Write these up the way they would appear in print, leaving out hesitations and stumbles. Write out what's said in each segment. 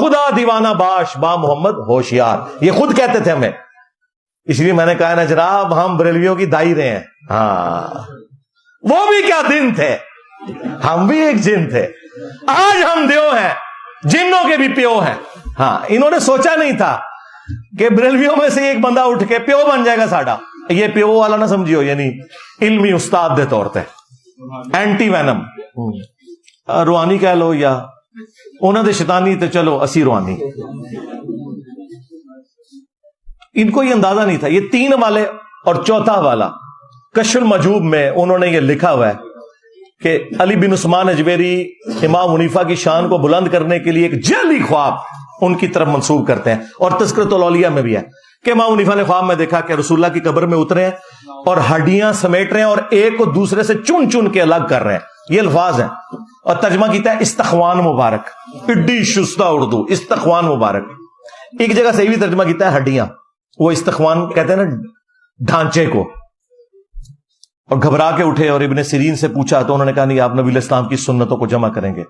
خدا دیوانہ باش با محمد ہوشیار، یہ خود کہتے تھے ہمیں، اس لیے میں نے کہا نا جناب ہم بریلویوں کی دائی رہے ہیں. ہاں وہ بھی کیا دن تھے، ہم بھی ایک جن تھے. آج ہم دیو ہیں، جنوں کے بھی پیو ہیں. ہاں انہوں نے سوچا نہیں تھا کہ بریلویوں میں سے ایک بندہ اٹھ کے پیو بن جائے گا ساڈا. یہ پیو والا نہ سمجھیو، یعنی علمی استاد دے طور تے اینٹی وینم روحانی کہہ لو یا انہوں نے شیطانی تے چلو اسی روحانی. ان کو یہ اندازہ نہیں تھا. یہ 3 والے اور چوتھا والا کشف المجوب میں انہوں نے یہ لکھا ہوا ہے کہ علی بن عثمان اجویری امام حنیفہ کی شان کو بلند کرنے کے لیے ایک جعلی خواب ان کی طرف منسوب کرتے ہیں، اور تذکرۃ الاولیاء میں بھی ہے کہ امام حنیفہ نے خواب میں دیکھا کہ رسول اللہ کی قبر میں اترے ہیں اور ہڈیاں سمیٹ رہے ہیں اور ایک کو دوسرے سے چن چن کے الگ کر رہے ہیں. یہ الفاظ ہیں اور ترجمہ کیتا ہے استخوان مبارک، اڈی شستہ اردو، استخوان مبارک. ایک جگہ صحیح بھی ترجمہ کیتا ہے ہڈیاں، وہ استخوان کہتے ہیں نا ڈھانچے کو. اور گھبرا کے اٹھے اور ابن سیرین سے پوچھا تو انہوں نے کہا نہیں، آپ نبی علیہ السلام کی سنتوں کو جمع کریں گے.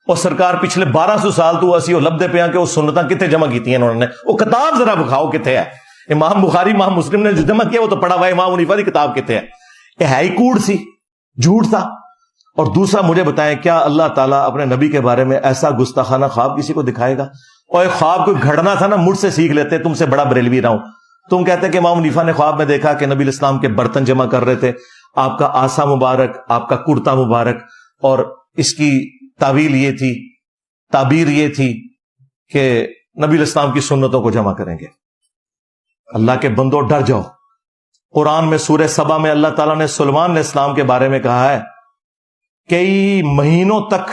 اور سرکار پچھلے 1200 سال تو اسی لبدے پہ کہ وہ سنتاں کتنے جمع کی انہوں نے، وہ کتاب ذرا بکھاؤ کتنے ہے. امام بخاری امام مسلم نے جو جمع کیا وہ تو پڑھا ہوا ہے، امام حنیفہ کی کتاب کتنے ہے. یہ ہے ہی کوڑ سی، جھوٹ تھا. اور دوسرا مجھے بتائیں کیا اللہ تعالیٰ اپنے نبی کے بارے میں ایسا گستاخانہ خواب کسی کو دکھائے گا؟ اور ایک خواب کوئی گھڑنا تھا نا، مجھ سے سیکھ لیتے، تم سے بڑا بریلوی رہا ہوں. تم کہتے کہ امام حنیفہ نے خواب میں دیکھا کہ نبی علیہ السلام کے برتن جمع کر رہے تھے، آپ کا آسا مبارک، آپ کا کرتا مبارک، اور اس کی تعویل یہ تھی، تعبیر یہ تھی کہ نبی علیہ السلام کی سنتوں کو جمع کریں گے. اللہ کے بندوں ڈر جاؤ. قرآن میں سورہ سبا میں اللہ تعالیٰ نے سلیمان علیہ السلام کے بارے میں کہا ہے کئی مہینوں تک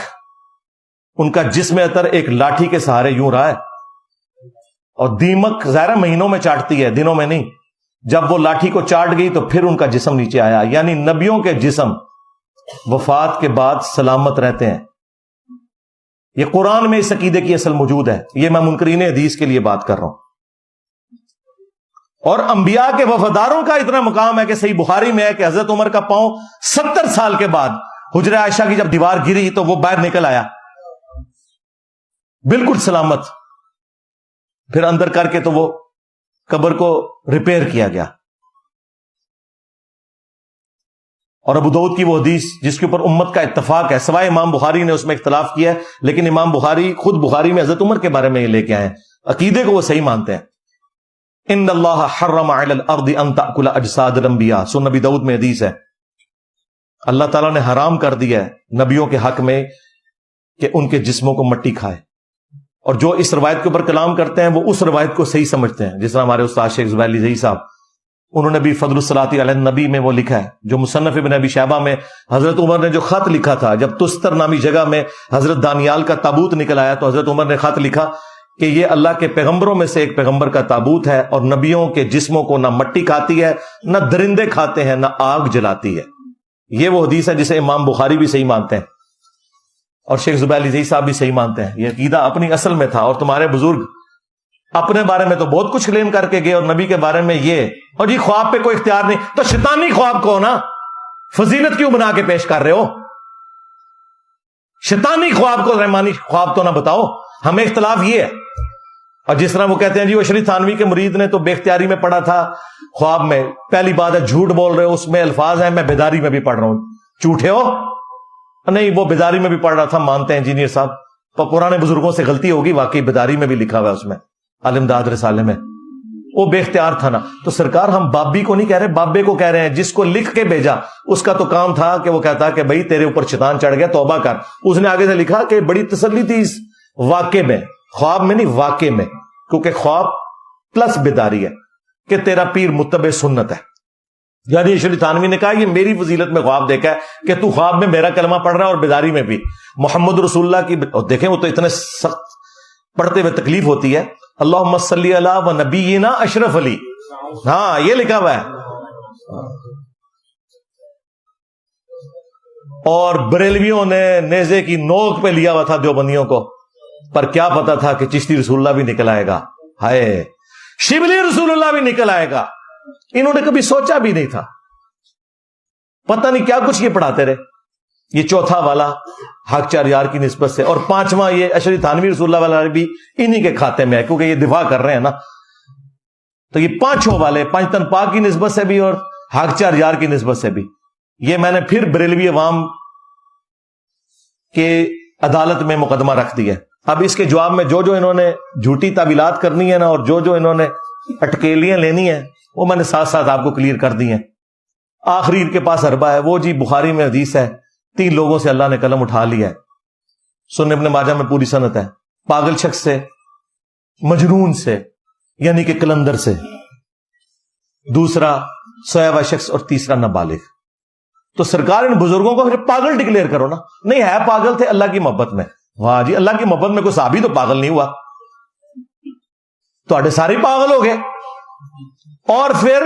ان کا جسم اطہر ایک لاٹھی کے سہارے یوں رہا ہے، اور دیمک ظاہر مہینوں میں چاٹتی ہے، دنوں میں نہیں. جب وہ لاٹھی کو چاٹ گئی تو پھر ان کا جسم نیچے آیا. یعنی نبیوں کے جسم وفات کے بعد سلامت رہتے ہیں. یہ قرآن میں اس عقیدے کی اصل موجود ہے. یہ میں منکرین حدیث کے لیے بات کر رہا ہوں. اور انبیاء کے وفاداروں کا اتنا مقام ہے کہ صحیح بخاری میں ہے کہ حضرت عمر کا پاؤں 70 سال کے بعد حجرہ عائشہ کی جب دیوار گری تو وہ باہر نکل آیا بالکل سلامت. پھر اندر کر کے تو وہ قبر کو ریپیئر کیا گیا. اور ابو داؤد کی وہ حدیث جس کے اوپر امت کا اتفاق ہے، سوائے امام بخاری نے اس میں اختلاف کیا ہے، لیکن امام بخاری خود بخاری میں حضرت عمر کے بارے میں یہ لے کے آئے ہیں. عقیدے کو وہ صحیح مانتے ہیں. ان اللہ حرم علی الارض ان تاکل اجساد الانبیاء، سنن ابی داؤد میں حدیث ہے. اللہ تعالیٰ نے حرام کر دیا ہے نبیوں کے حق میں کہ ان کے جسموں کو مٹی کھائے. اور جو اس روایت کے اوپر کلام کرتے ہیں وہ اس روایت کو صحیح سمجھتے ہیں. جس طرح ہمارے استاد شیخ زبیر علی صاحب، انہوں نے بھی فضل الصلاۃ علی النبی میں وہ لکھا ہے، جو مصنف ابن ابی شیبہ میں حضرت عمر نے جو خط لکھا تھا جب تستر نامی جگہ میں حضرت دانیال کا تابوت نکل آیا تو حضرت عمر نے خط لکھا کہ یہ اللہ کے پیغمبروں میں سے ایک پیغمبر کا تابوت ہے، اور نبیوں کے جسموں کو نہ مٹی کھاتی ہے، نہ درندے کھاتے ہیں، نہ آگ جلاتی ہے. یہ وہ حدیث ہے جسے امام بخاری بھی صحیح مانتے ہیں اور شیخ زبیر علی صاحب بھی صحیح مانتے ہیں. یہ عقیدہ اپنی اصل میں تھا. اور تمہارے بزرگ اپنے بارے میں تو بہت کچھ کلیم کر کے گئے، اور نبی کے بارے میں یہ، اور جی خواب پہ کوئی اختیار نہیں. تو شیطانی خواب کو نا فضیلت کیوں بنا کے پیش کر رہے ہو؟ شیطانی خواب کو رحمانی خواب تو نہ بتاؤ. ہمیں اختلاف یہ ہے. اور جس طرح وہ کہتے ہیں جی وہ شریف تھانوی کے مرید نے تو بے اختیاری میں پڑھا تھا خواب میں، پہلی بات ہے جھوٹ بول رہے ہو، اس میں الفاظ ہیں میں بیداری میں بھی پڑھ رہا ہوں. جھوٹے ہو؟ نہیں، وہ بیداری میں بھی پڑھ رہا تھا، مانتے ہیں انجینئر صاحب. پرانے بزرگوں سے غلطی ہوگی، واقعی بیداری میں بھی لکھا ہوا ہے اس میں، الامداد رسالے میں. وہ بے اختیار تھا نا. تو سرکار ہم بابی کو نہیں کہہ رہے، بابے کو کہہ رہے ہیں جس کو لکھ کے بھیجا. اس کا تو کام تھا کہ وہ کہتا کہ بھائی تیرے اوپر شیطان چڑھ گیا، توبہ کر. اس نے آگے سے لکھا کہ بڑی تسلی تھی اس واقعے میں، خواب میں نہیں واقعے میں، کیونکہ خواب پلس بیداری ہے کہ تیرا پیر متبع سنت ہے. یعنی شریف تھانوی نے کہا یہ میری فضیلت میں خواب دیکھا ہے کہ تو خواب میں میرا کلمہ پڑھ رہا ہے اور بیداری میں بھی محمد رسول اللہ کی. اور دیکھیں وہ تو اتنے سخت پڑھتے ہوئے تکلیف ہوتی ہے. اللہم صلی علی و نبینا اشرف علی، ہاں یہ لکھا ہوا ہے. اور بریلویوں نے نیزے کی نوک پہ لیا ہوا تھا دیوبندیوں کو، پر کیا پتا تھا کہ چشتی رسول اللہ بھی نکل آئے گا، ہائے شبلی رسول اللہ بھی نکل آئے گا. انہوں نے کبھی سوچا بھی نہیں تھا. پتہ نہیں کیا کچھ یہ پڑھاتے رہے. یہ چوتھا والا حق 4 یار کی نسبت سے، اور 5واں یہ اشری تھانوی رسول اللہ والا بھی انہی کے کھاتے میں ہے، کیونکہ یہ دفاع کر رہے ہیں نا. تو یہ 5 والے 5 تن پاک کی نسبت سے بھی اور حق 4 یار کی نسبت سے بھی. یہ میں نے پھر بریلوی عوام کے عدالت میں مقدمہ رکھ دیا. اب اس کے جواب میں جو انہوں نے جھوٹی تعویلات کرنی ہے نا، اور جو انہوں نے اٹکیلیاں لینی ہیں، وہ میں نے ساتھ ساتھ آپ کو کلیئر کر دی ہیں. آخری ان کے پاس حربہ ہے، وہ جی بخاری میں حدیث ہے 3 لوگوں سے اللہ نے قلم اٹھا لیا ہے. سنن ابن ماجہ میں پوری سند ہے. پاگل شخص سے، مجنون سے یعنی کہ کلندر سے، دوسرا سویا ہوا شخص، اور تیسرا نابالغ. تو سرکار ان بزرگوں کو پھر پاگل ڈکلیئر کرو نا. نہیں ہے پاگل تھے اللہ کی محبت میں. واہ جی، اللہ کی محبت میں کوئی صحابی تو پاگل نہیں ہوا، تو سارے پاگل ہو گئے. اور پھر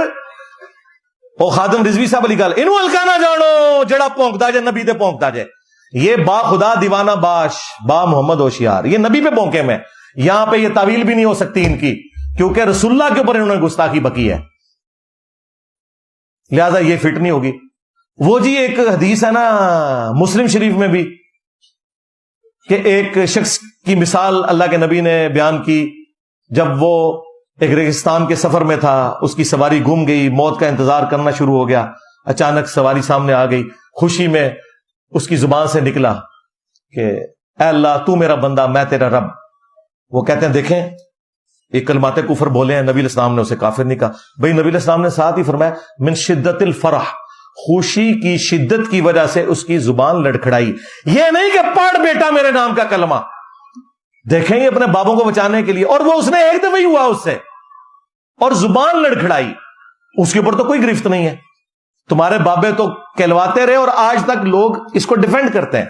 او خادم رضوی صاحب علی گل انہوں ہلکا نہ جانو جڑا پونکتا جائے نبی تے پونکتا جائے. یہ با خدا دیوانہ باش با محمد ہوشیار، یہ نبی پہ پونکے میں. یہاں پہ یہ تعویل بھی نہیں ہو سکتی ان کی، کیونکہ رسول اللہ کے اوپر انہوں نے گستاخی بکی ہے، لہذا یہ فٹ نہیں ہوگی. وہ جی ایک حدیث ہے نا مسلم شریف میں بھی، کہ ایک شخص کی مثال اللہ کے نبی نے بیان کی. جب وہ ایک ریگستان کے سفر میں تھا، اس کی سواری گم گئی، موت کا انتظار کرنا شروع ہو گیا. اچانک سواری سامنے آ گئی، خوشی میں اس کی زبان سے نکلا کہ اے اللہ تو میرا بندہ میں تیرا رب. وہ کہتے ہیں دیکھیں ایک کلمات کفر بولے ہیں، نبی علیہ السلام نے اسے کافر نہیں کہا. بھئی نبی علیہ السلام نے ساتھ ہی فرمایا من شدت الفرح، خوشی کی شدت کی وجہ سے اس کی زبان لڑکھڑائی. یہ نہیں کہ پڑھ بیٹا میرے نام کا کلمہ. دیکھیں یہ اپنے بابوں کو بچانے کے لیے، اور وہ اس نے ایک دفعہ ہی ہوا اس سے، اور زبان لڑکھڑائی. اس کے اوپر تو کوئی گرفت نہیں ہے. تمہارے بابے تو کہلواتے رہے اور آج تک لوگ اس کو ڈیفینڈ کرتے ہیں.